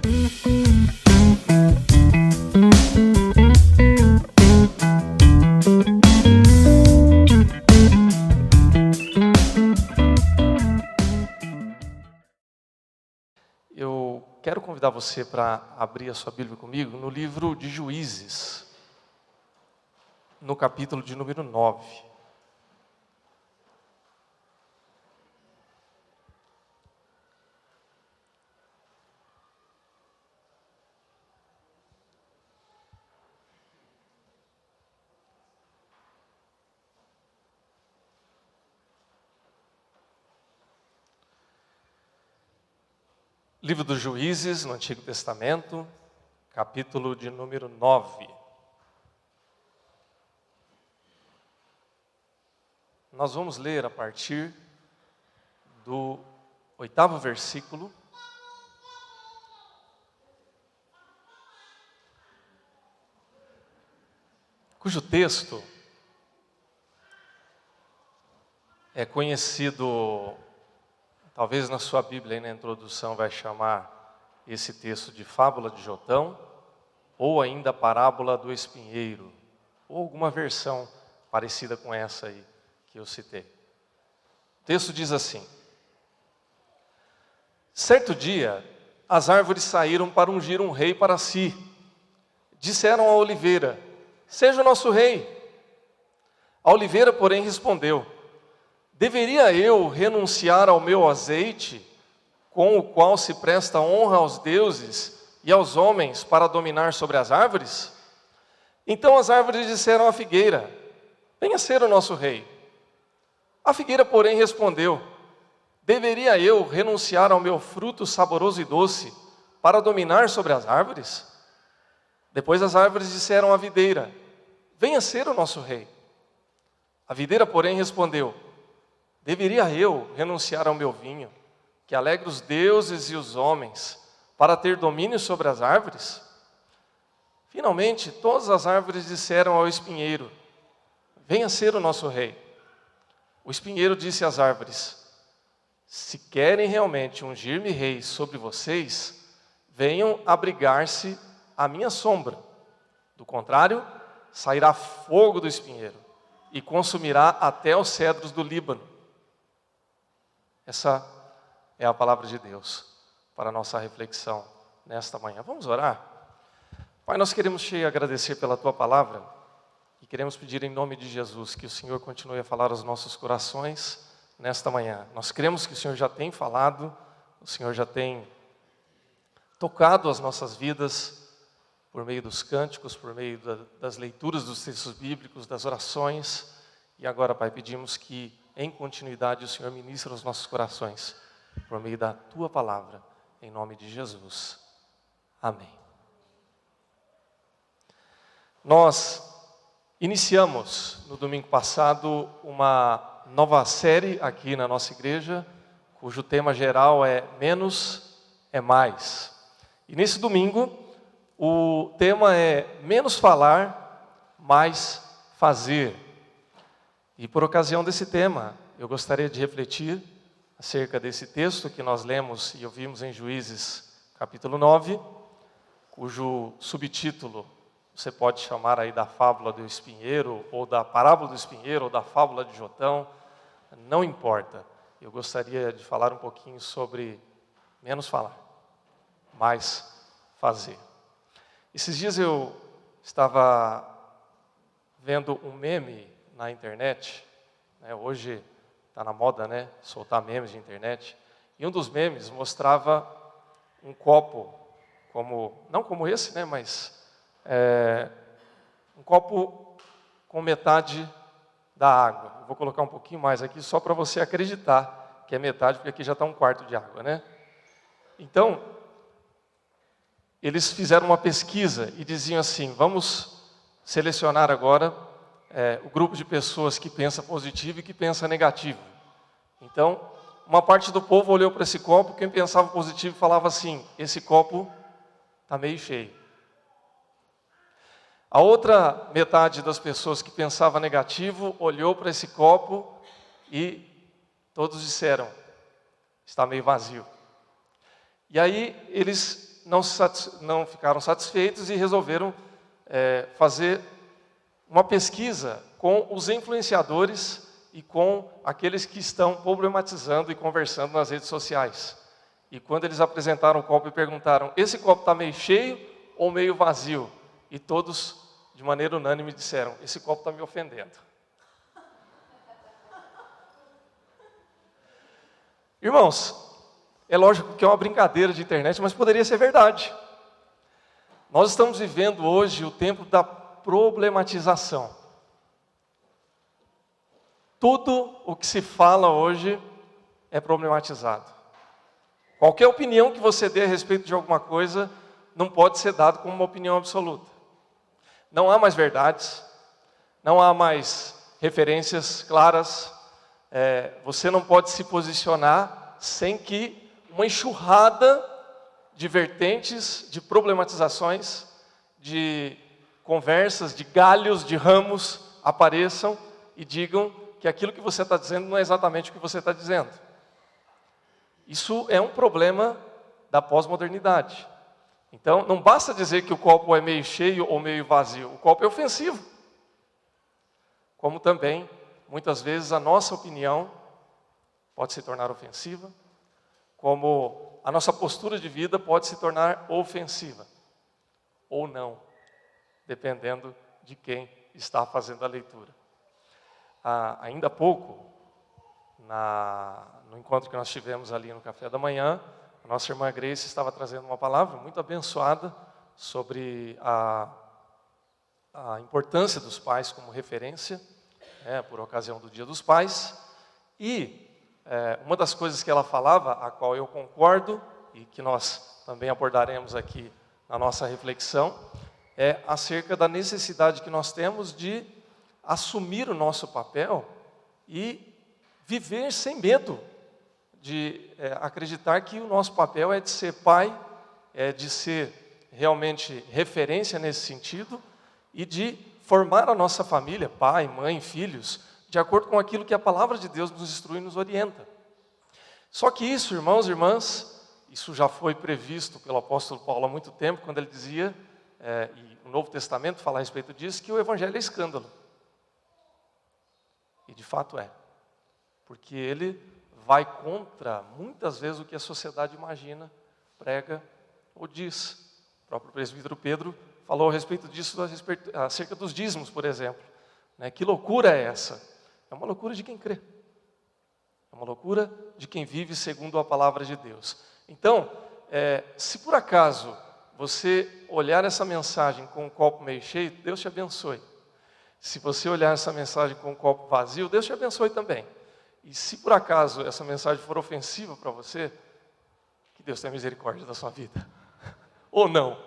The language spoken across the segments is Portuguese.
Eu quero convidar você para abrir a sua Bíblia comigo no livro de Juízes, no capítulo de número 9. Livro dos Juízes, no Antigo Testamento, capítulo de número 9. Nós vamos ler a partir do 8º versículo, cujo texto é conhecido. Talvez na sua Bíblia, aí na introdução, vai chamar esse texto de Fábula de Jotão, ou ainda Parábola do Espinheiro, ou alguma versão parecida com essa aí que eu citei. O texto diz assim: certo dia, as árvores saíram para ungir um rei para si. Disseram à oliveira: seja o nosso rei. A oliveira, porém, respondeu: deveria eu renunciar ao meu azeite, com o qual se presta honra aos deuses e aos homens para dominar sobre as árvores? Então as árvores disseram à figueira: venha ser o nosso rei. A figueira, porém, respondeu: deveria eu renunciar ao meu fruto saboroso e doce para dominar sobre as árvores? Depois as árvores disseram à videira: venha ser o nosso rei. A videira, porém, respondeu: deveria eu renunciar ao meu vinho, que alegra os deuses e os homens, para ter domínio sobre as árvores? Finalmente, todas as árvores disseram ao espinheiro: venha ser o nosso rei. O espinheiro disse às árvores: se querem realmente ungir-me rei sobre vocês, venham abrigar-se à minha sombra. Do contrário, sairá fogo do espinheiro e consumirá até os cedros do Líbano. Essa é a palavra de Deus para a nossa reflexão nesta manhã. Vamos orar? Pai, nós queremos te agradecer pela tua palavra e queremos pedir em nome de Jesus que o Senhor continue a falar aos nossos corações nesta manhã. Nós cremos que o Senhor já tem falado, o Senhor já tem tocado as nossas vidas por meio dos cânticos, por meio das leituras dos textos bíblicos, das orações. E agora, Pai, pedimos que em continuidade o Senhor ministra os nossos corações por meio da tua palavra, em nome de Jesus. Amém. Nós iniciamos no domingo passado uma nova série aqui na nossa igreja, cujo tema geral é Menos é Mais. E nesse domingo o tema é Menos falar, mais fazer. E por ocasião desse tema, eu gostaria de refletir acerca desse texto que nós lemos e ouvimos em Juízes, capítulo 9, cujo subtítulo você pode chamar aí da Fábula do Espinheiro, ou da Parábola do Espinheiro, ou da Fábula de Jotão, não importa. Eu gostaria de falar um pouquinho sobre menos falar, mais fazer. Esses dias eu estava vendo um meme na internet, né? Hoje está na moda, né, soltar memes de internet, e um dos memes mostrava um copo, não como esse, né, mas um copo com metade da água. Eu vou colocar um pouquinho mais aqui, só para você acreditar que é metade, porque aqui já está um quarto de água, né? Então, eles fizeram uma pesquisa e diziam assim: vamos selecionar agora o grupo de pessoas que pensa positivo e que pensa negativo. Então, uma parte do povo olhou para esse copo, quem pensava positivo falava assim: esse copo está meio cheio. A outra metade das pessoas que pensava negativo olhou para esse copo e todos disseram: está meio vazio. E aí eles não ficaram satisfeitos e resolveram fazer uma pesquisa com os influenciadores e com aqueles que estão problematizando e conversando nas redes sociais. E quando eles apresentaram o copo e perguntaram, esse copo está meio cheio ou meio vazio? E todos, de maneira unânime, disseram, esse copo está me ofendendo. Irmãos, é lógico que é uma brincadeira de internet, mas poderia ser verdade. Nós estamos vivendo hoje o tempo da problematização. Tudo o que se fala hoje é problematizado. Qualquer opinião que você dê a respeito de alguma coisa não pode ser dado como uma opinião absoluta. Não há mais verdades, não há mais referências claras. Você não pode se posicionar sem que uma enxurrada de vertentes, de problematizações, de conversas, de galhos, de ramos apareçam e digam que aquilo que você está dizendo não é exatamente o que você está dizendo. Isso é um problema da pós-modernidade. Então, não basta dizer que o copo é meio cheio ou meio vazio. O copo é ofensivo. Como também, muitas vezes, a nossa opinião pode se tornar ofensiva, como a nossa postura de vida pode se tornar ofensiva, ou não, dependendo de quem está fazendo a leitura. Ainda há pouco, no encontro que nós tivemos ali no café da manhã, a nossa irmã Grace estava trazendo uma palavra muito abençoada sobre a importância dos pais como referência, por ocasião do Dia dos Pais. E uma das coisas que ela falava, a qual eu concordo, e que nós também abordaremos aqui na nossa reflexão, é acerca da necessidade que nós temos de assumir o nosso papel e viver sem medo de acreditar que o nosso papel é de ser pai, é de ser realmente referência nesse sentido e de formar a nossa família, pai, mãe, filhos, de acordo com aquilo que a palavra de Deus nos instrui e nos orienta. Só que isso, irmãos e irmãs, isso já foi previsto pelo apóstolo Paulo há muito tempo, quando ele dizia, e o Novo Testamento fala a respeito disso, que o evangelho é escândalo. E de fato é, porque ele vai contra, muitas vezes, o que a sociedade imagina, prega ou diz. O próprio presbítero Pedro falou a respeito disso, acerca dos dízimos, por exemplo. Que loucura é essa? É uma loucura de quem crê. É uma loucura de quem vive segundo a palavra de Deus. Então, se por acaso você olhar essa mensagem com o copo meio cheio, Deus te abençoe. Se você olhar essa mensagem com o copo vazio, Deus te abençoe também. E se por acaso essa mensagem for ofensiva para você, que Deus tenha misericórdia da sua vida. Ou não,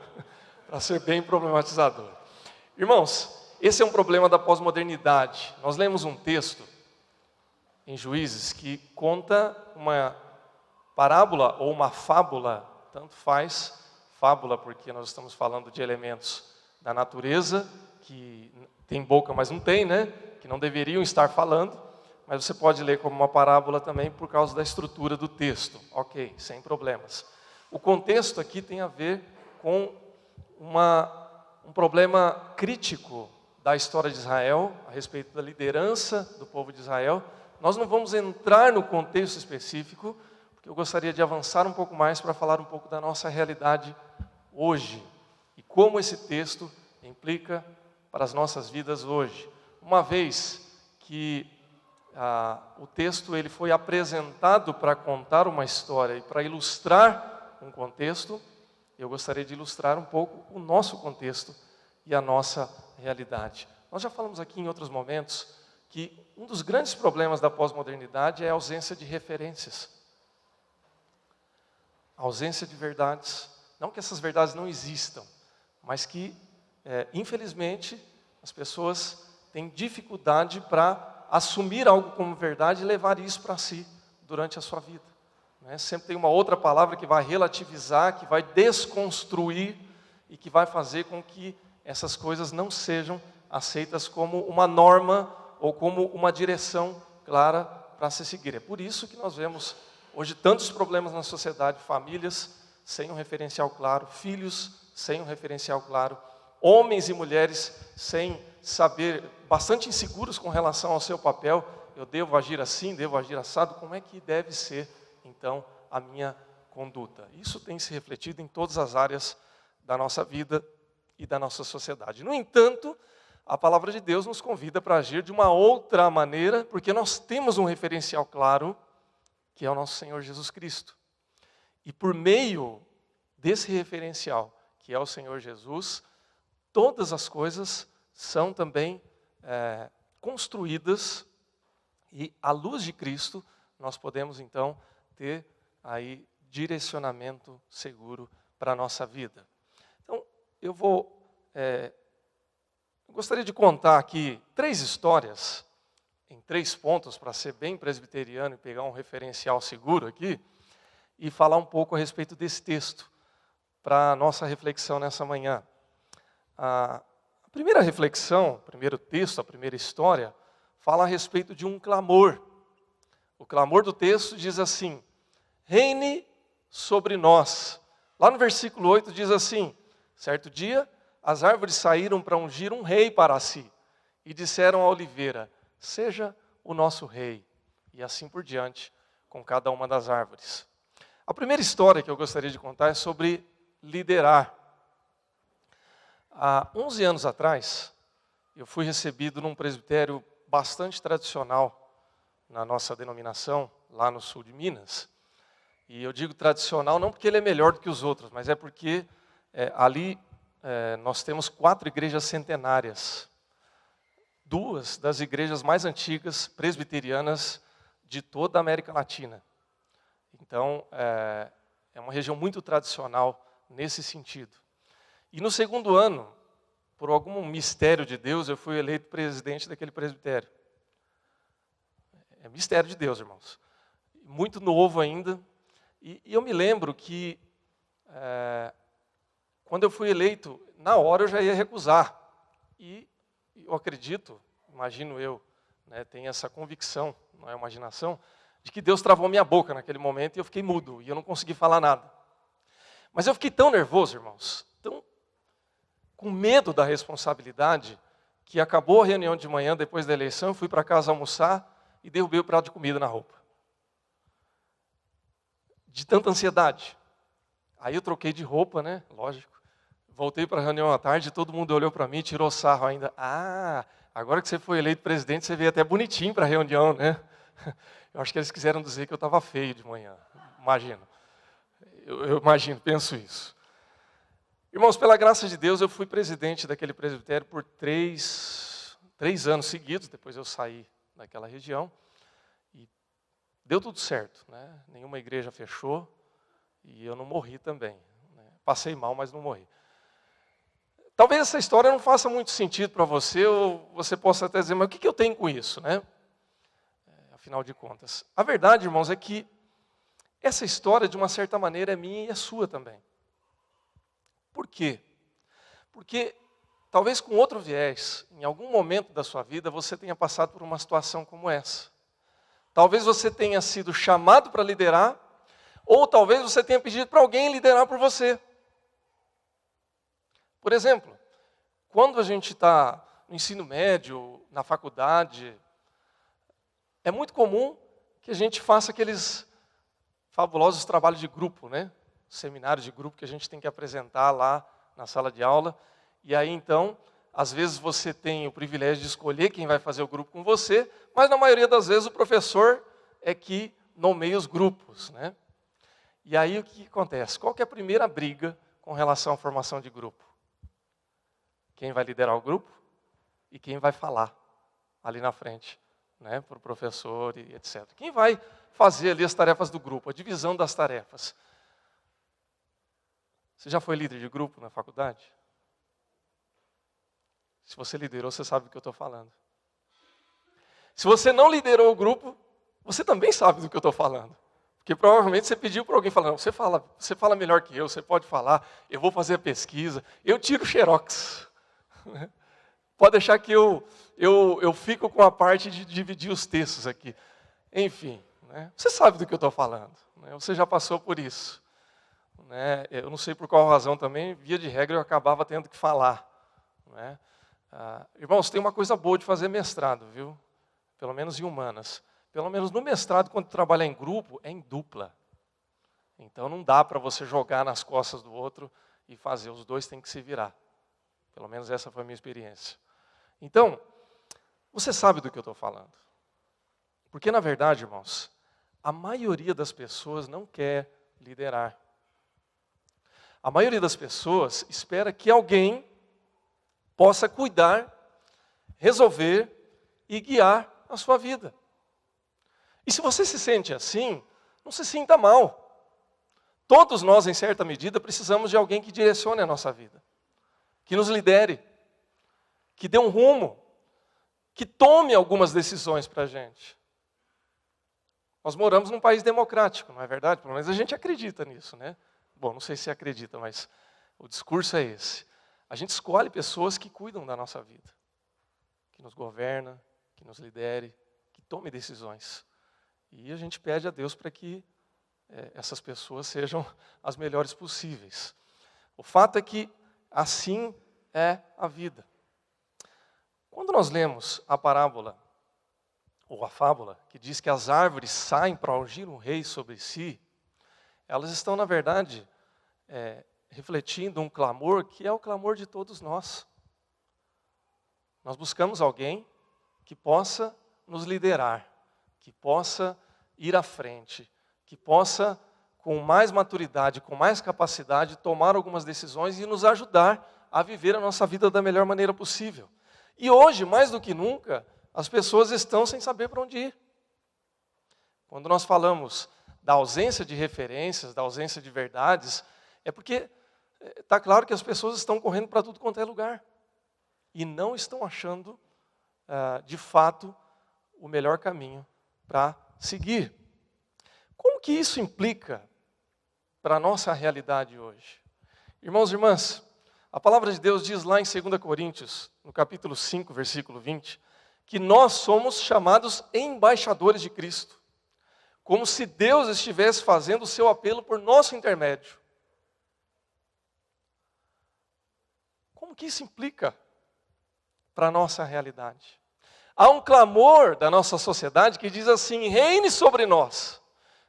para ser bem problematizador. Irmãos, esse é um problema da pós-modernidade. Nós lemos um texto em Juízes que conta uma parábola ou uma fábula, tanto faz, fábula porque nós estamos falando de elementos da natureza, que tem boca, mas não tem, que não deveriam estar falando, mas você pode ler como uma parábola também por causa da estrutura do texto. Ok, sem problemas. O contexto aqui tem a ver com um problema crítico da história de Israel, a respeito da liderança do povo de Israel. Nós não vamos entrar no contexto específico, porque eu gostaria de avançar um pouco mais para falar um pouco da nossa realidade hoje, e como esse texto implica para as nossas vidas hoje. Uma vez que o texto ele foi apresentado para contar uma história e para ilustrar um contexto, eu gostaria de ilustrar um pouco o nosso contexto e a nossa realidade. Nós já falamos aqui em outros momentos que um dos grandes problemas da pós-modernidade é a ausência de referências. A ausência de verdades. Não que essas verdades não existam, mas que, infelizmente, as pessoas têm dificuldade para assumir algo como verdade e levar isso para si durante a sua vida. Sempre tem uma outra palavra que vai relativizar, que vai desconstruir e que vai fazer com que essas coisas não sejam aceitas como uma norma ou como uma direção clara para se seguir. É por isso que nós vemos hoje tantos problemas na sociedade, famílias sem um referencial claro, filhos sem um referencial claro, homens e mulheres sem saber, bastante inseguros com relação ao seu papel. Eu devo agir assim, devo agir assado, como é que deve ser, então, a minha conduta? Isso tem se refletido em todas as áreas da nossa vida e da nossa sociedade. No entanto, a palavra de Deus nos convida para agir de uma outra maneira, porque nós temos um referencial claro, que é o nosso Senhor Jesus Cristo. E por meio desse referencial, que é o Senhor Jesus, todas as coisas são também construídas, e à luz de Cristo, nós podemos então ter aí direcionamento seguro para a nossa vida. Então, eu gostaria de contar aqui 3 histórias, em 3 pontos, para ser bem presbiteriano e pegar um referencial seguro aqui, e falar um pouco a respeito desse texto, para a nossa reflexão nessa manhã. A primeira reflexão, o primeiro texto, a primeira história, fala a respeito de um clamor. O clamor do texto diz assim: reine sobre nós. Lá no versículo 8 diz assim: certo dia, as árvores saíram para ungir um rei para si, e disseram à oliveira: seja o nosso rei. E assim por diante, com cada uma das árvores. A primeira história que eu gostaria de contar é sobre liderar. Há 11 anos atrás, eu fui recebido num presbitério bastante tradicional na nossa denominação, lá no sul de Minas. E eu digo tradicional não porque ele é melhor do que os outros, mas é porque ali nós temos 4 igrejas centenárias. 2 das igrejas mais antigas presbiterianas de toda a América Latina. Então, é uma região muito tradicional nesse sentido. E no segundo ano, por algum mistério de Deus, eu fui eleito presidente daquele presbitério. É mistério de Deus, irmãos. Muito novo ainda. E eu me lembro que, quando eu fui eleito, na hora eu já ia recusar. E eu acredito, imagino eu, tenho essa convicção, não é imaginação, de que Deus travou minha boca naquele momento e eu fiquei mudo, e eu não consegui falar nada. Mas eu fiquei tão nervoso, irmãos, tão com medo da responsabilidade, que acabou a reunião de manhã, depois da eleição, eu fui para casa almoçar e derrubei o prato de comida na roupa. De tanta ansiedade. Aí eu troquei de roupa, né? Lógico. Voltei para a reunião à tarde, todo mundo olhou para mim e tirou sarro ainda. Ah, agora que você foi eleito presidente, você veio até bonitinho para a reunião, né? Eu acho que eles quiseram dizer que eu estava feio de manhã. Imagino. Eu imagino, penso isso. Irmãos, pela graça de Deus, eu fui presidente daquele presbitério por 3 anos seguidos, depois eu saí daquela região, e deu tudo certo, né? Nenhuma igreja fechou, e eu não morri também, né? Passei mal, mas não morri. Talvez essa história não faça muito sentido para você, ou você possa até dizer, mas o que eu tenho com isso, né? Afinal de contas. A verdade, irmãos, é que essa história, de uma certa maneira, é minha e é sua também. Por quê? Porque, talvez com outro viés, em algum momento da sua vida, você tenha passado por uma situação como essa. Talvez você tenha sido chamado para liderar, ou talvez você tenha pedido para alguém liderar por você. Por exemplo, quando a gente está no ensino médio, na faculdade, é muito comum que a gente faça aqueles fabulosos trabalhos de grupo, né? Seminários de grupo que a gente tem que apresentar lá na sala de aula. E aí, então, às vezes você tem o privilégio de escolher quem vai fazer o grupo com você, mas na maioria das vezes o professor é que nomeia os grupos, né? E aí o que acontece? Qual que é a primeira briga com relação à formação de grupo? Quem vai liderar o grupo e quem vai falar ali na frente, né, para o professor e etc. Quem vai fazer ali as tarefas do grupo, a divisão das tarefas? Você já foi líder de grupo na faculdade? Se você liderou, você sabe do que eu estou falando. Se você não liderou o grupo, você também sabe do que eu estou falando. Porque provavelmente você pediu para alguém falar, não, você fala melhor que eu, você pode falar, eu vou fazer a pesquisa, eu tiro o xerox. Pode deixar que eu fico com a parte de dividir os textos aqui. Enfim, né? Você sabe do que eu estou falando, né? Você já passou por isso. né? Eu não sei por qual razão também, via de regra eu acabava tendo que falar. Né? Irmãos, tem uma coisa boa de fazer mestrado, viu? Pelo menos em humanas. Pelo menos no mestrado, quando trabalhar em grupo, é em dupla. Então não dá para você jogar nas costas do outro e fazer, os dois têm que se virar. Pelo menos essa foi a minha experiência. Então, você sabe do que eu estou falando. Porque, na verdade, irmãos, a maioria das pessoas não quer liderar. A maioria das pessoas espera que alguém possa cuidar, resolver e guiar a sua vida. E se você se sente assim, não se sinta mal. Todos nós, em certa medida, precisamos de alguém que direcione a nossa vida, que nos lidere, que dê um rumo, que tome algumas decisões para a gente. Nós moramos num país democrático, não é verdade? Pelo menos a gente acredita nisso, né? Bom, não sei se acredita, mas o discurso é esse. A gente escolhe pessoas que cuidam da nossa vida, que nos governa, que nos lidere, que tome decisões. E a gente pede a Deus para que essas pessoas sejam as melhores possíveis. O fato é que assim é a vida. Quando nós lemos a parábola, ou a fábula, que diz que as árvores saem para ungir um rei sobre si, elas estão, na verdade, refletindo um clamor que é o clamor de todos nós. Nós buscamos alguém que possa nos liderar, que possa ir à frente, que possa, com mais maturidade, com mais capacidade, tomar algumas decisões e nos ajudar a viver a nossa vida da melhor maneira possível. E hoje, mais do que nunca, as pessoas estão sem saber para onde ir. Quando nós falamos da ausência de referências, da ausência de verdades, é porque está claro que as pessoas estão correndo para tudo quanto é lugar. E não estão achando, de fato, o melhor caminho para seguir. Como que isso implica para a nossa realidade hoje? Irmãos e irmãs, a palavra de Deus diz lá em 2 Coríntios, no capítulo 5, versículo 20, que nós somos chamados embaixadores de Cristo, como se Deus estivesse fazendo o seu apelo por nosso intermédio. Como que isso implica para a nossa realidade? Há um clamor da nossa sociedade que diz assim: reine sobre nós.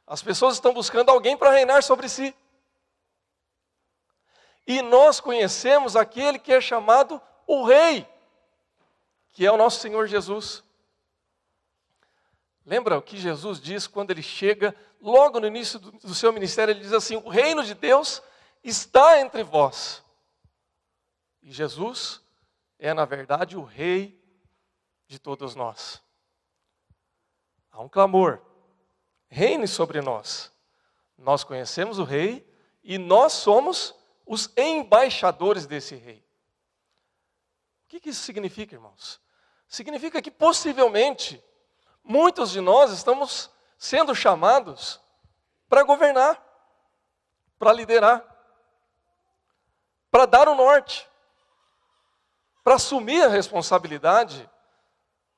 As pessoas estão buscando alguém para reinar sobre si. E nós conhecemos aquele que é chamado o Rei, que é o nosso Senhor Jesus. Lembra o que Jesus diz quando ele chega, logo no início do seu ministério, ele diz assim: o reino de Deus está entre vós. E Jesus é, na verdade, o Rei de todos nós. Há um clamor: reine sobre nós. Nós conhecemos o Rei e nós somos os embaixadores desse Rei. O que isso significa, irmãos? Significa que possivelmente muitos de nós estamos sendo chamados para governar, para liderar, para dar o norte, para assumir a responsabilidade,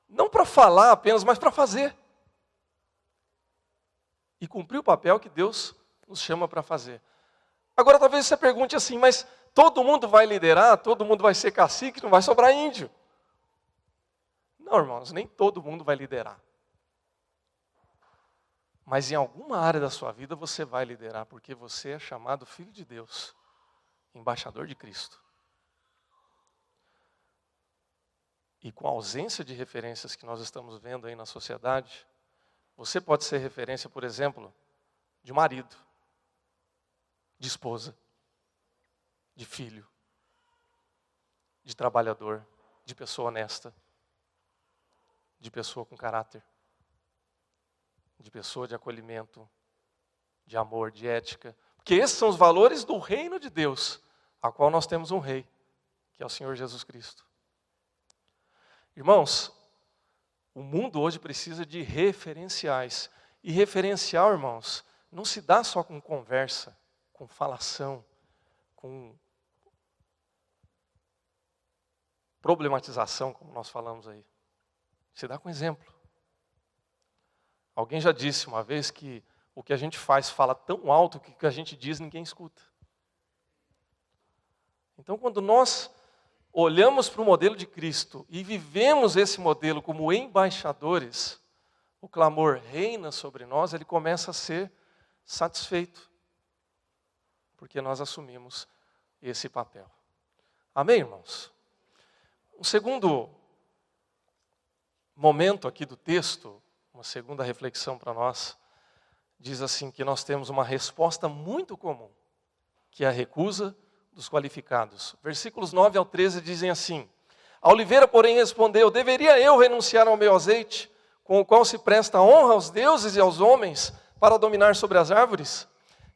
não para falar apenas, mas para fazer. E cumprir o papel que Deus nos chama para fazer. Agora talvez você pergunte assim: mas todo mundo vai liderar, todo mundo vai ser cacique, não vai sobrar índio? Não, irmãos, nem todo mundo vai liderar. Mas em alguma área da sua vida você vai liderar, porque você é chamado filho de Deus, embaixador de Cristo. E com a ausência de referências que nós estamos vendo aí na sociedade, você pode ser referência, por exemplo, de marido, de esposa, de filho, de trabalhador, de pessoa honesta, de pessoa com caráter, de pessoa de acolhimento, de amor, de ética. Porque esses são os valores do reino de Deus, a qual nós temos um rei, que é o Senhor Jesus Cristo. Irmãos, o mundo hoje precisa de referenciais. E referencial, irmãos, não se dá só com conversa, com falação, com problematização, como nós falamos aí. Se dá com exemplo. Alguém já disse uma vez que o que a gente faz fala tão alto que o que a gente diz ninguém escuta. Então, quando nós olhamos para o modelo de Cristo e vivemos esse modelo como embaixadores, o clamor reina sobre nós, ele começa a ser satisfeito, porque nós assumimos esse papel. Amém, irmãos? Um segundo momento aqui do texto, uma segunda reflexão para nós, diz assim que nós temos uma resposta muito comum, que é a recusa dos qualificados. Versículos 9 ao 13 dizem assim: A oliveira, porém, respondeu: Deveria eu renunciar ao meu azeite, com o qual se presta honra aos deuses e aos homens, para dominar sobre as árvores?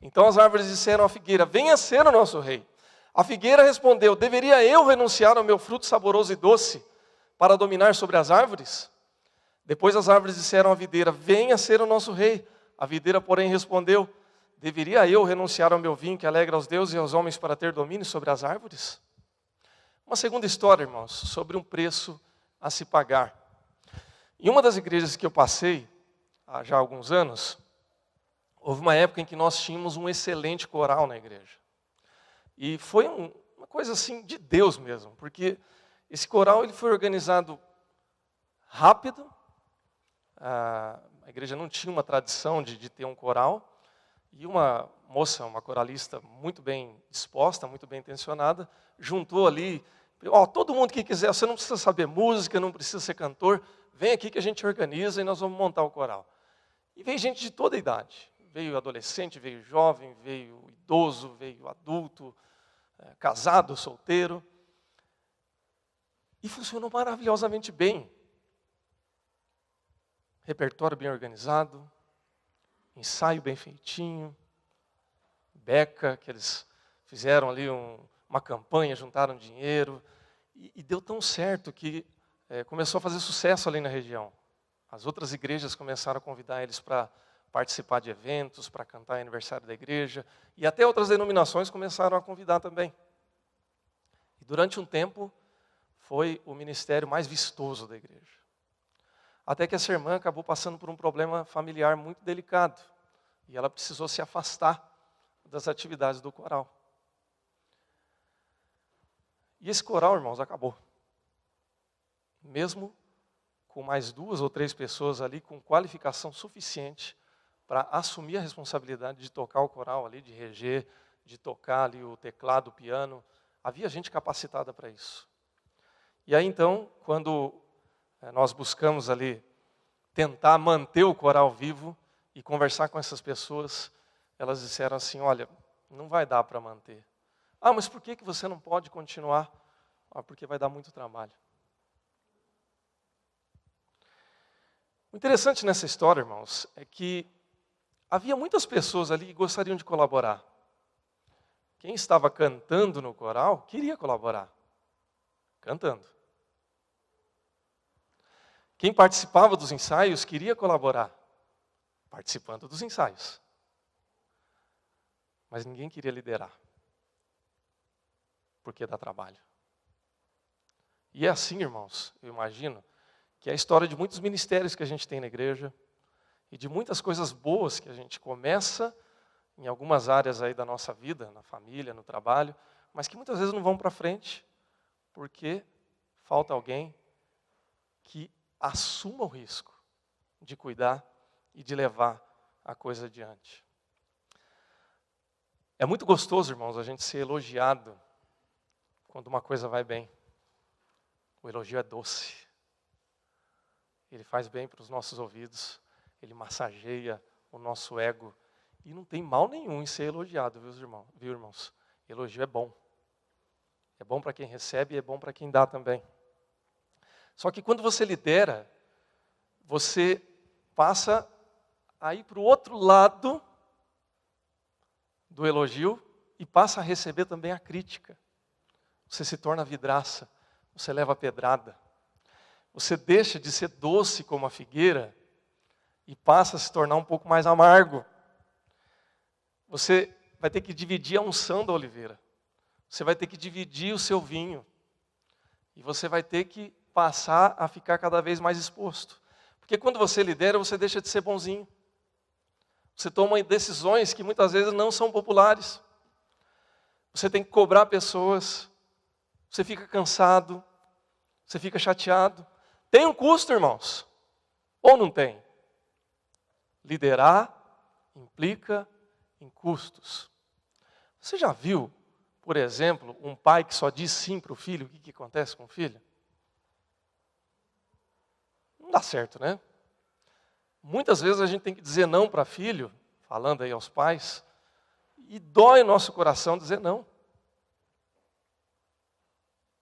Então as árvores disseram à figueira: Venha ser o nosso rei. A figueira respondeu: Deveria eu renunciar ao meu fruto saboroso e doce, para dominar sobre as árvores? Depois as árvores disseram à videira: Venha ser o nosso rei. A videira, porém, respondeu: Deveria eu renunciar ao meu vinho, que alegra aos deuses e aos homens, para ter domínio sobre as árvores? Uma segunda história, irmãos, sobre um preço a se pagar. Em uma das igrejas que eu passei, há já alguns anos, houve uma época em que nós tínhamos um excelente coral na igreja. E foi uma coisa assim de Deus mesmo, porque esse coral ele foi organizado rápido. A igreja não tinha uma tradição de ter um coral. E uma moça, uma coralista muito bem disposta, muito bem intencionada, juntou ali, todo mundo que quiser, você não precisa saber música, não precisa ser cantor, vem aqui que a gente organiza e nós vamos montar o coral. E veio gente de toda a idade, veio adolescente, veio jovem, veio idoso, veio adulto, casado, solteiro. E funcionou maravilhosamente bem. Repertório bem organizado, ensaio bem feitinho, beca, que eles fizeram ali uma campanha, juntaram dinheiro, e deu tão certo que começou a fazer sucesso ali na região. As outras igrejas começaram a convidar eles para participar de eventos, para cantar em aniversário da igreja, e até outras denominações começaram a convidar também. E durante um tempo, foi o ministério mais vistoso da igreja. Até que essa irmã acabou passando por um problema familiar muito delicado. E ela precisou se afastar das atividades do coral. E esse coral, irmãos, acabou. Mesmo com mais 2 ou 3 pessoas ali com qualificação suficiente para assumir a responsabilidade de tocar o coral ali, de reger, de tocar ali o teclado, o piano. Havia gente capacitada para isso. E aí então, quando nós buscamos ali tentar manter o coral vivo e conversar com essas pessoas, elas disseram assim: olha, não vai dar para manter. Ah, mas por que você não pode continuar? Ah, porque vai dar muito trabalho. O interessante nessa história, irmãos, é que havia muitas pessoas ali que gostariam de colaborar. Quem estava cantando no coral queria colaborar, cantando. Quem participava dos ensaios queria colaborar, participando dos ensaios. Mas ninguém queria liderar, porque dá trabalho. E é assim, irmãos, eu imagino, que é a história de muitos ministérios que a gente tem na igreja, e de muitas coisas boas que a gente começa em algumas áreas aí da nossa vida, na família, no trabalho, mas que muitas vezes não vão para frente, porque falta alguém que assuma o risco de cuidar e de levar a coisa adiante. É muito gostoso, irmãos, a gente ser elogiado quando uma coisa vai bem. O elogio é doce. Ele faz bem para os nossos ouvidos, ele massageia o nosso ego. E não tem mal nenhum em ser elogiado, viu, irmãos? Elogio é bom. É bom para quem recebe e é bom para quem dá também. Só que quando você lidera, você passa a ir para o outro lado do elogio e passa a receber também a crítica. Você se torna vidraça, você leva pedrada. Você deixa de ser doce como a figueira e passa a se tornar um pouco mais amargo. Você vai ter que dividir a unção da oliveira. Você vai ter que dividir o seu vinho. E você vai ter que passar a ficar cada vez mais exposto. Porque quando você lidera, você deixa de ser bonzinho. Você toma decisões que muitas vezes não são populares. Você tem que cobrar pessoas. Você fica cansado. Você fica chateado. Tem um custo, irmãos. Ou não tem? Liderar implica em custos. Você já viu, por exemplo, um pai que só diz sim para o filho? O que acontece com o filho? Não dá certo, né? Muitas vezes a gente tem que dizer não para filho, falando aí aos pais, e dói o nosso coração dizer não.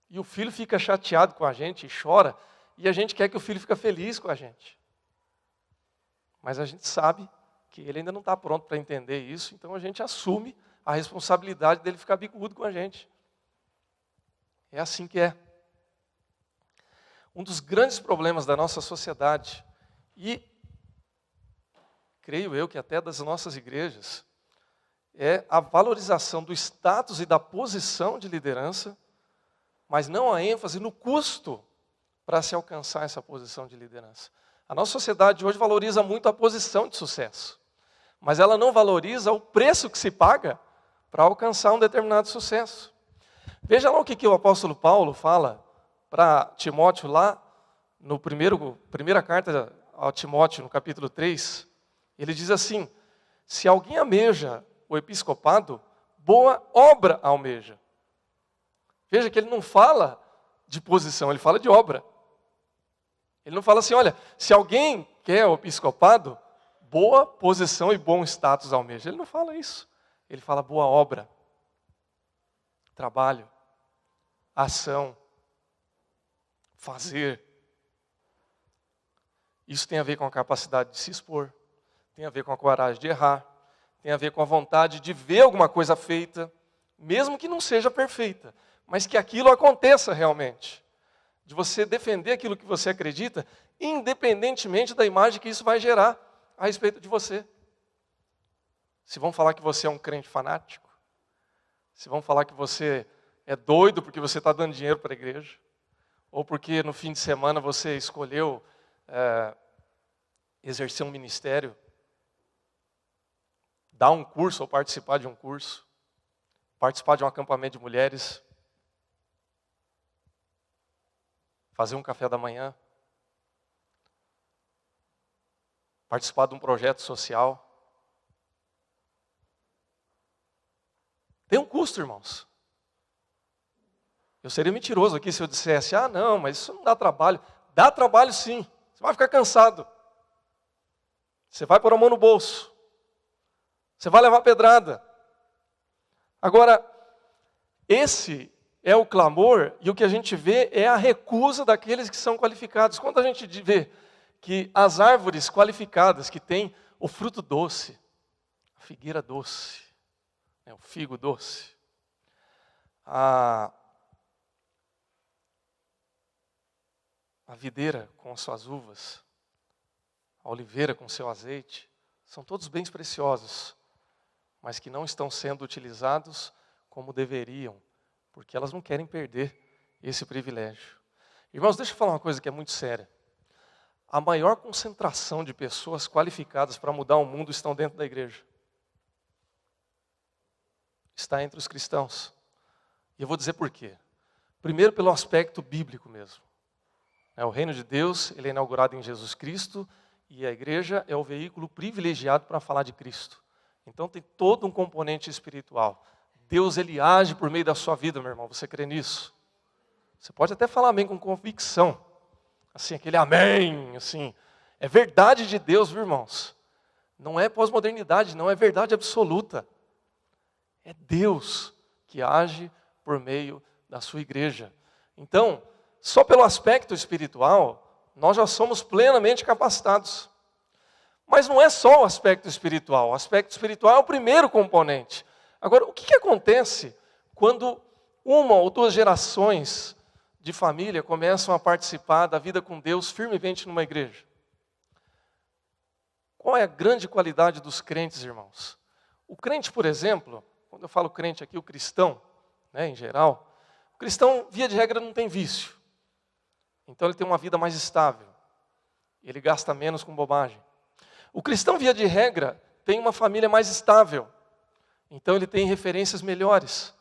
E o filho fica chateado com a gente e chora, e a gente quer que o filho fique feliz com a gente. Mas a gente sabe que ele ainda não está pronto para entender isso, então a gente assume a responsabilidade dele ficar bicudo com a gente. É assim que é. Um dos grandes problemas da nossa sociedade, e creio eu que até das nossas igrejas, é a valorização do status e da posição de liderança, mas não a ênfase no custo para se alcançar essa posição de liderança. A nossa sociedade hoje valoriza muito a posição de sucesso, mas ela não valoriza o preço que se paga para alcançar um determinado sucesso. Veja lá o que o apóstolo Paulo fala para Timóteo lá, no primeira carta a Timóteo, no capítulo 3, ele diz assim: se alguém almeja o episcopado, boa obra almeja. Veja que ele não fala de posição, ele fala de obra. Ele não fala assim, olha, se alguém quer o episcopado, boa posição e bom status almeja. Ele não fala isso. Ele fala boa obra, trabalho, ação, fazer. Isso tem a ver com a capacidade de se expor, tem a ver com a coragem de errar, tem a ver com a vontade de ver alguma coisa feita, mesmo que não seja perfeita, mas que aquilo aconteça realmente. De você defender aquilo que você acredita, independentemente da imagem que isso vai gerar a respeito de você. Se vão falar que você é um crente fanático, se vão falar que você é doido porque você está dando dinheiro para a igreja, ou porque no fim de semana você escolheu exercer um ministério, dar um curso ou participar de um curso, participar de um acampamento de mulheres, fazer um café da manhã, participar de um projeto social. Tem um custo, irmãos. Eu seria mentiroso aqui se eu dissesse, não, mas isso não dá trabalho. Dá trabalho sim, você vai ficar cansado. Você vai pôr a mão no bolso. Você vai levar pedrada. Agora, esse é o clamor, e o que a gente vê é a recusa daqueles que são qualificados. Quando a gente vê que as árvores qualificadas, que têm o fruto doce, a figueira doce, o figo doce, a videira com as suas uvas, a oliveira com seu azeite, são todos bens preciosos, mas que não estão sendo utilizados como deveriam, porque elas não querem perder esse privilégio. Irmãos, deixa eu falar uma coisa que é muito séria. A maior concentração de pessoas qualificadas para mudar o mundo estão dentro da igreja. Está entre os cristãos. E eu vou dizer por quê. Primeiro, pelo aspecto bíblico mesmo. O reino de Deus, ele é inaugurado em Jesus Cristo, e a igreja é o veículo privilegiado para falar de Cristo. Então tem todo um componente espiritual. Deus, ele age por meio da sua vida, meu irmão. Você crê nisso? Você pode até falar amém com convicção. Assim, aquele amém, assim. É verdade de Deus, viu, irmãos? Não é pós-modernidade, não é verdade absoluta. É Deus que age por meio da sua igreja. Então, só pelo aspecto espiritual, nós já somos plenamente capacitados. Mas não é só o aspecto espiritual. O aspecto espiritual é o primeiro componente. Agora, o que acontece quando uma ou duas gerações de família começam a participar da vida com Deus firmemente numa igreja? Qual é a grande qualidade dos crentes, irmãos? O crente, por exemplo, quando eu falo crente aqui, o cristão, em geral, o cristão, via de regra, não tem vício. Então ele tem uma vida mais estável. Ele gasta menos com bobagem. O cristão, via de regra, tem uma família mais estável. Então ele tem referências melhores.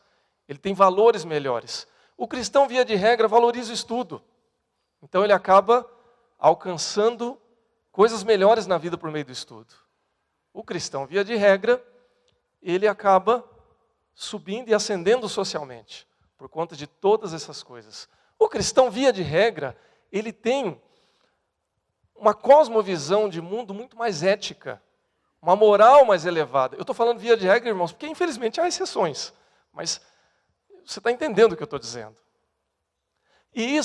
Ele tem valores melhores. O cristão, via de regra, valoriza o estudo. Então ele acaba alcançando coisas melhores na vida por meio do estudo. O cristão, via de regra, ele acaba subindo e ascendendo socialmente, por conta de todas essas coisas. O cristão, via de regra, ele tem uma cosmovisão de mundo muito mais ética, uma moral mais elevada. Eu estou falando via de regra, irmãos, porque infelizmente há exceções, mas você está entendendo o que eu estou dizendo. E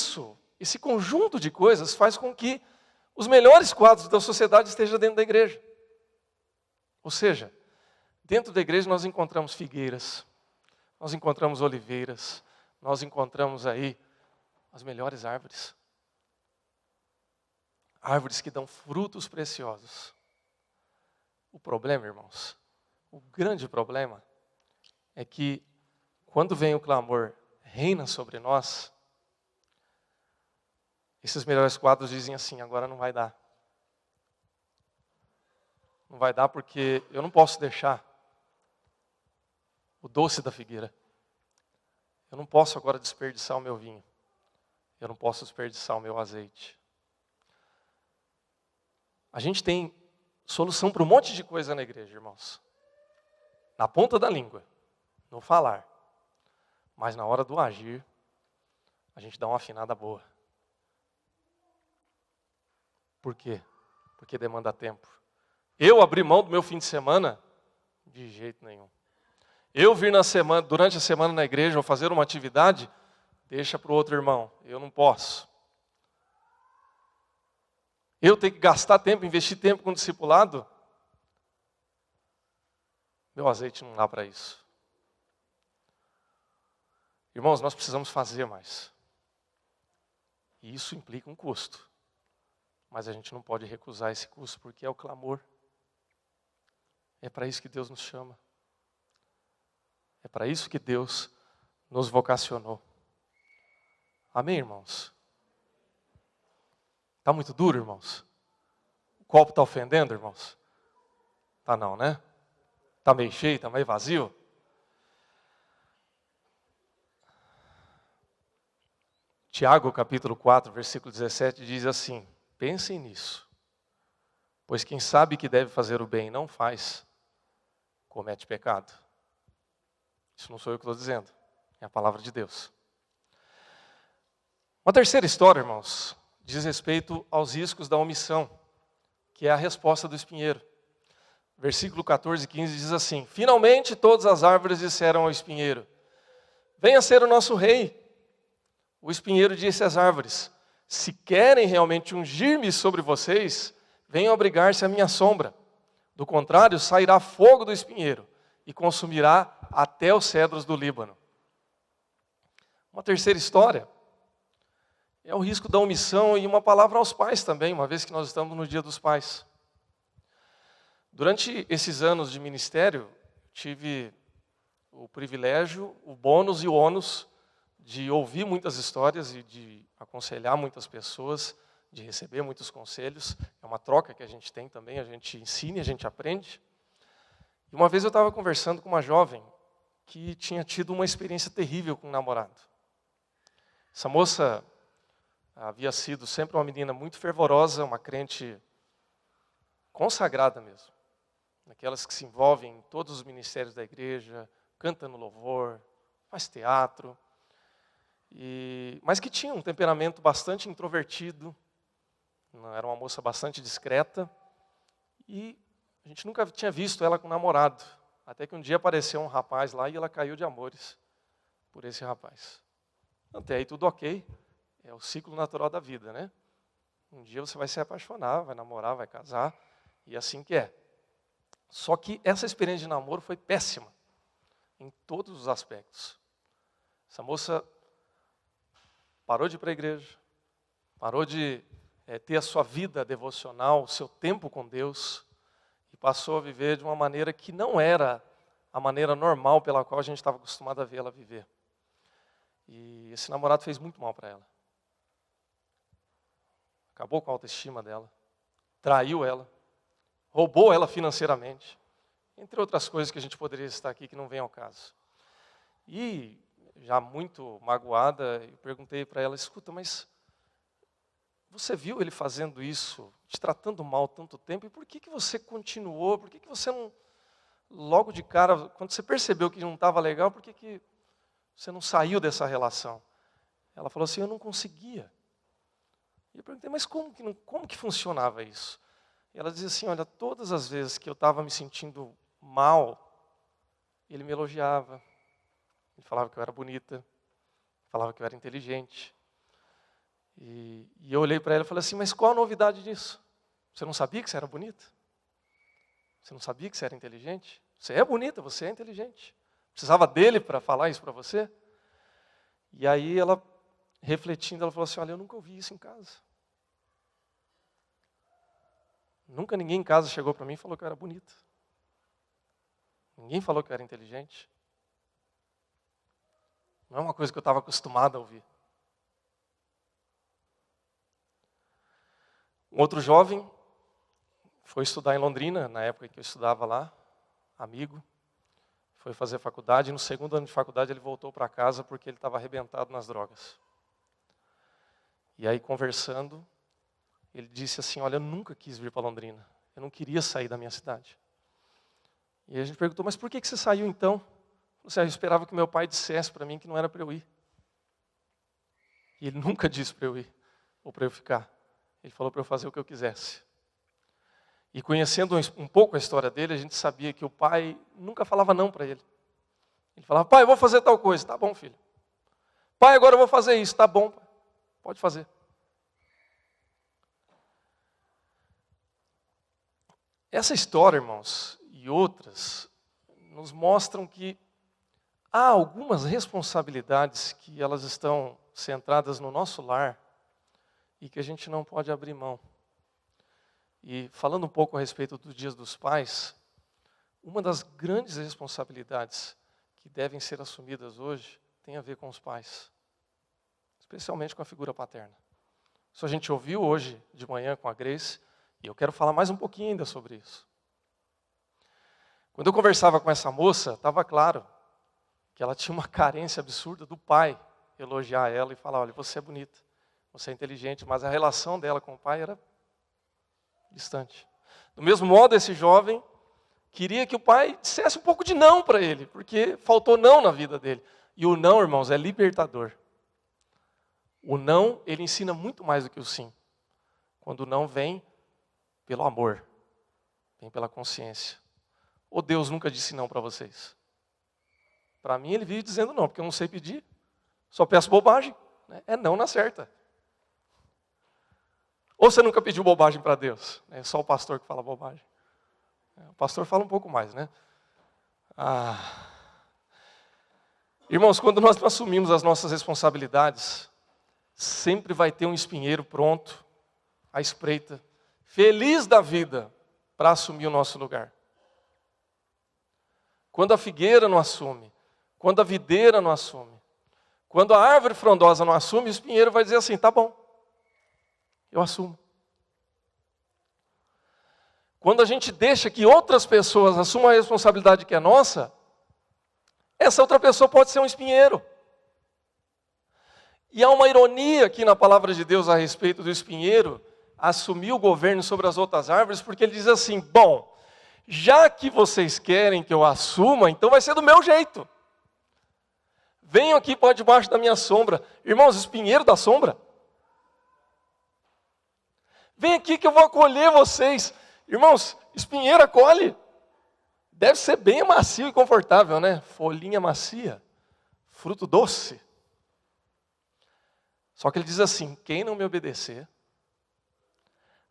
esse conjunto de coisas faz com que os melhores quadros da sociedade estejam dentro da igreja. Ou seja, dentro da igreja nós encontramos figueiras, nós encontramos oliveiras, nós encontramos aí as melhores árvores. Árvores que dão frutos preciosos. O problema, irmãos, o grande problema é que quando vem o clamor, reina sobre nós, esses melhores quadros dizem assim, agora não vai dar. Não vai dar porque eu não posso deixar o doce da figueira. Eu não posso agora desperdiçar o meu vinho. Eu não posso desperdiçar o meu azeite. A gente tem solução para um monte de coisa na igreja, irmãos. Na ponta da língua, no falar. Mas na hora do agir, a gente dá uma afinada boa. Por quê? Porque demanda tempo. Eu abrir mão do meu fim de semana? De jeito nenhum. Eu vir durante a semana na igreja ou fazer uma atividade? Deixa para o outro irmão. Eu não posso. Eu tenho que gastar tempo, investir tempo com o discipulado? Meu azeite não dá para isso. Irmãos, nós precisamos fazer mais. E isso implica um custo. Mas a gente não pode recusar esse custo porque é o clamor. É para isso que Deus nos chama. É para isso que Deus nos vocacionou. Amém, irmãos? Está muito duro, irmãos? O copo está ofendendo, irmãos? Tá não, né? Está meio cheio, está meio vazio? Tiago, capítulo 4, versículo 17, diz assim, pensem nisso, pois quem sabe que deve fazer o bem e não faz, comete pecado. Isso não sou eu que estou dizendo, é a palavra de Deus. Uma terceira história, irmãos, diz respeito aos riscos da omissão, que é a resposta do espinheiro. Versículo 14 e 15 diz assim, finalmente todas as árvores disseram ao espinheiro, venha ser o nosso rei. O espinheiro disse às árvores, se querem realmente ungir-me sobre vocês, venham abrigar-se à minha sombra. Do contrário, sairá fogo do espinheiro e consumirá até os cedros do Líbano. Uma terceira história é o risco da omissão e uma palavra aos pais também, uma vez que nós estamos no Dia dos Pais. Durante esses anos de ministério, tive o privilégio, o bônus e o ônus de ouvir muitas histórias e de aconselhar muitas pessoas, de receber muitos conselhos. É uma troca que a gente tem também, a gente ensina e a gente aprende. E uma vez eu estava conversando com uma jovem que tinha tido uma experiência terrível com um namorado. Essa moça havia sido sempre uma menina muito fervorosa, uma crente consagrada mesmo. Daquelas que se envolvem em todos os ministérios da igreja, canta no louvor, faz teatro. Mas que tinha um temperamento bastante introvertido, era uma moça bastante discreta, e a gente nunca tinha visto ela com namorado, até que um dia apareceu um rapaz lá e ela caiu de amores por esse rapaz. Até aí tudo ok, é o ciclo natural da vida, né? Um dia você vai se apaixonar, vai namorar, vai casar, e assim que é. Só que essa experiência de namoro foi péssima, em todos os aspectos. Essa moça parou de ir para a igreja, parou de ter a sua vida devocional, o seu tempo com Deus, e passou a viver de uma maneira que não era a maneira normal pela qual a gente estava acostumado a ver ela viver. E esse namorado fez muito mal para ela. Acabou com a autoestima dela, traiu ela, roubou ela financeiramente, entre outras coisas que a gente poderia estar aqui que não vem ao caso. E, já muito magoada, eu perguntei para ela, escuta, mas você viu ele fazendo isso, te tratando mal tanto tempo, e por que você continuou? Por que você não, logo de cara, quando você percebeu que não estava legal, por que você não saiu dessa relação? Ela falou assim, eu não conseguia. E eu perguntei, mas como que funcionava isso? E ela dizia assim, olha, todas as vezes que eu estava me sentindo mal, ele me elogiava. Ele falava que eu era bonita, falava que eu era inteligente. E eu olhei para ela e falei assim, mas qual a novidade disso? Você não sabia que você era bonita? Você não sabia que você era inteligente? Você é bonita, você é inteligente. Precisava dele para falar isso para você? E aí ela, refletindo, ela falou assim, olha, eu nunca ouvi isso em casa. Nunca ninguém em casa chegou para mim e falou que eu era bonita. Ninguém falou que eu era inteligente. Não é uma coisa que eu estava acostumado a ouvir. Um outro jovem foi estudar em Londrina, na época em que eu estudava lá, amigo. Foi fazer faculdade, e no segundo ano de faculdade ele voltou para casa porque ele estava arrebentado nas drogas. E aí, conversando, ele disse assim, olha, eu nunca quis vir para Londrina. Eu não queria sair da minha cidade. E a gente perguntou, mas por que você saiu então? Eu esperava que meu pai dissesse para mim que não era para eu ir. E ele nunca disse para eu ir, ou para eu ficar. Ele falou para eu fazer o que eu quisesse. E conhecendo um pouco a história dele, a gente sabia que o pai nunca falava não para ele. Ele falava, pai, eu vou fazer tal coisa. Tá bom, filho. Pai, agora eu vou fazer isso. Tá bom, pode fazer. Essa história, irmãos, e outras, nos mostram que há algumas responsabilidades que elas estão centradas no nosso lar e que a gente não pode abrir mão. E falando um pouco a respeito dos dias dos pais, uma das grandes responsabilidades que devem ser assumidas hoje tem a ver com os pais, especialmente com a figura paterna. Isso a gente ouviu hoje de manhã com a Grace, e eu quero falar mais um pouquinho ainda sobre isso. Quando eu conversava com essa moça, estava claro que ela tinha uma carência absurda do pai elogiar ela e falar, olha, você é bonita, você é inteligente, mas a relação dela com o pai era distante. Do mesmo modo, esse jovem queria que o pai dissesse um pouco de não para ele, porque faltou não na vida dele. E o não, irmãos, é libertador. O não, ele ensina muito mais do que o sim. Quando o não vem pelo amor, vem pela consciência. Ou Deus nunca disse não para vocês? Para mim, ele vive dizendo não, porque eu não sei pedir. Só peço bobagem. Né? É não na certa. Ou você nunca pediu bobagem para Deus? É só o pastor que fala bobagem. O pastor fala um pouco mais, né? Irmãos, quando nós assumimos as nossas responsabilidades, sempre vai ter um espinheiro pronto, à espreita, feliz da vida, para assumir o nosso lugar. Quando a figueira não assume, quando a videira não assume, quando a árvore frondosa não assume, o espinheiro vai dizer assim, tá bom, eu assumo. Quando a gente deixa que outras pessoas assumam a responsabilidade que é nossa, essa outra pessoa pode ser um espinheiro. E há uma ironia aqui na palavra de Deus a respeito do espinheiro assumir o governo sobre as outras árvores, porque ele diz assim, bom, já que vocês querem que eu assuma, então vai ser do meu jeito. Venham aqui para debaixo da minha sombra. Irmãos, espinheiro da sombra. Vem aqui que eu vou acolher vocês. Irmãos, espinheiro acolhe. Deve ser bem macio e confortável, né? Folhinha macia, fruto doce. Só que ele diz assim, quem não me obedecer,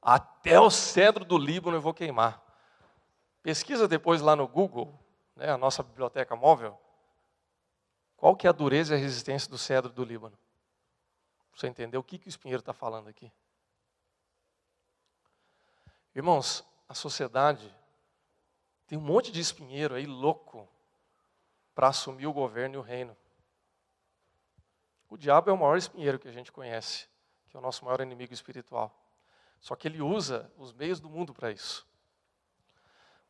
até o cedro do Líbano eu vou queimar. Pesquisa depois lá no Google, né, a nossa biblioteca móvel, qual que é a dureza e a resistência do cedro do Líbano. Pra você entender o que o espinheiro está falando aqui. Irmãos, a sociedade tem um monte de espinheiro aí louco para assumir o governo e o reino. O diabo é o maior espinheiro que a gente conhece, que é o nosso maior inimigo espiritual. Só que ele usa os meios do mundo para isso.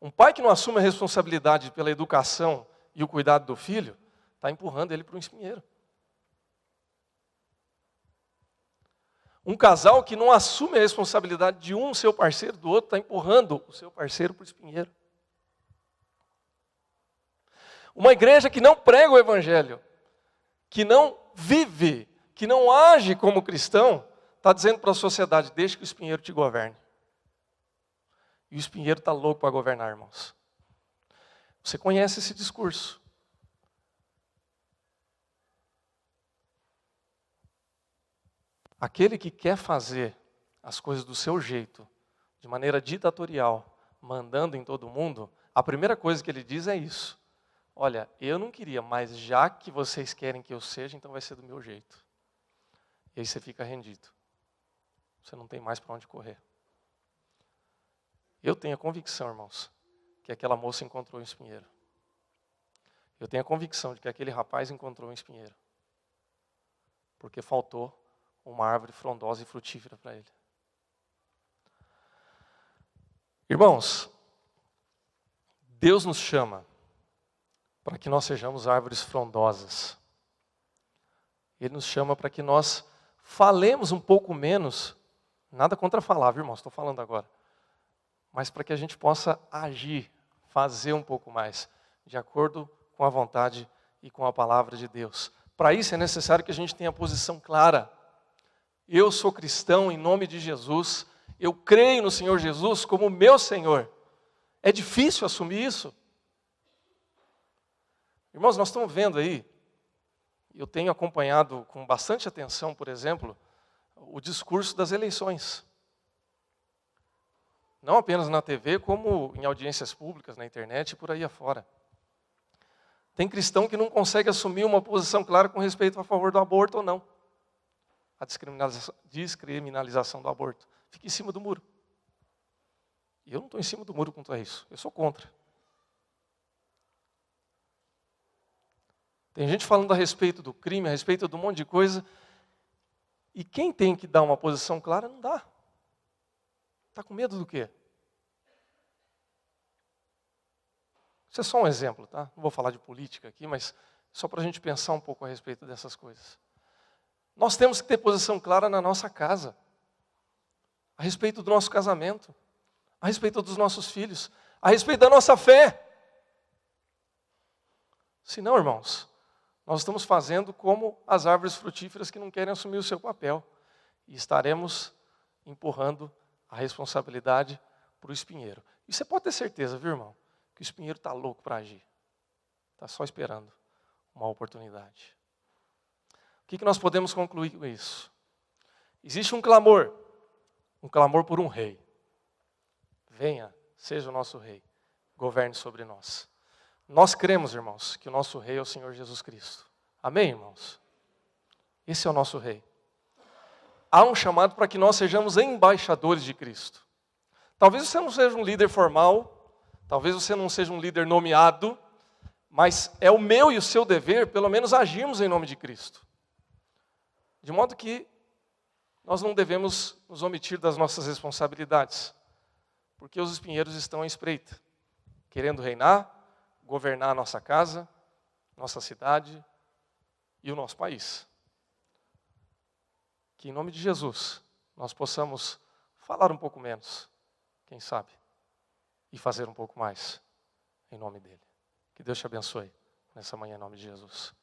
Um pai que não assume a responsabilidade pela educação e o cuidado do filho, está empurrando ele para um espinheiro. Um casal que não assume a responsabilidade de um seu parceiro, do outro, está empurrando o seu parceiro para o espinheiro. Uma igreja que não prega o evangelho, que não vive, que não age como cristão, está dizendo para a sociedade, deixe que o espinheiro te governe. E o espinheiro está louco para governar, irmãos. Você conhece esse discurso. Aquele que quer fazer as coisas do seu jeito, de maneira ditatorial, mandando em todo mundo, a primeira coisa que ele diz é isso. Olha, eu não queria, mas já que vocês querem que eu seja, então vai ser do meu jeito. E aí você fica rendido. Você não tem mais para onde correr. Eu tenho a convicção, irmãos, que aquela moça encontrou um espinheiro. Eu tenho a convicção de que aquele rapaz encontrou um espinheiro. Porque faltou uma árvore frondosa e frutífera para ele. Irmãos, Deus nos chama para que nós sejamos árvores frondosas. Ele nos chama para que nós falemos um pouco menos, nada contra falar, viu, irmãos? Estou falando agora. Mas para que a gente possa agir, fazer um pouco mais, de acordo com a vontade e com a palavra de Deus. Para isso é necessário que a gente tenha posição clara. Eu sou cristão em nome de Jesus, eu creio no Senhor Jesus como meu Senhor. É difícil assumir isso? Irmãos, nós estamos vendo aí, eu tenho acompanhado com bastante atenção, por exemplo, o discurso das eleições. Não apenas na TV, como em audiências públicas, na internet e por aí afora. Tem cristão que não consegue assumir uma posição clara com respeito a favor do aborto ou não. A descriminalização do aborto. Fica em cima do muro. E eu não estou em cima do muro quanto a isso. Eu sou contra. Tem gente falando a respeito do crime, a respeito de um monte de coisa. E quem tem que dar uma posição clara, não dá. Está com medo do quê? Isso é só um exemplo, tá? Não vou falar de política aqui, mas só para a gente pensar um pouco a respeito dessas coisas. Nós temos que ter posição clara na nossa casa, a respeito do nosso casamento, a respeito dos nossos filhos, a respeito da nossa fé. Senão, irmãos, nós estamos fazendo como as árvores frutíferas que não querem assumir o seu papel. E estaremos empurrando a responsabilidade para o espinheiro. E você pode ter certeza, viu, irmão, que o espinheiro está louco para agir. Está só esperando uma oportunidade. O que nós podemos concluir com isso? Existe um clamor por um rei. Venha, seja o nosso rei, governe sobre nós. Nós cremos, irmãos, que o nosso rei é o Senhor Jesus Cristo. Amém, irmãos? Esse é o nosso rei. Há um chamado para que nós sejamos embaixadores de Cristo. Talvez você não seja um líder formal, talvez você não seja um líder nomeado, mas é o meu e o seu dever, pelo menos, agirmos em nome de Cristo. De modo que nós não devemos nos omitir das nossas responsabilidades, porque os espinheiros estão à espreita, querendo reinar, governar a nossa casa, nossa cidade e o nosso país. Que em nome de Jesus nós possamos falar um pouco menos, quem sabe, e fazer um pouco mais em nome dele. Que Deus te abençoe nessa manhã em nome de Jesus.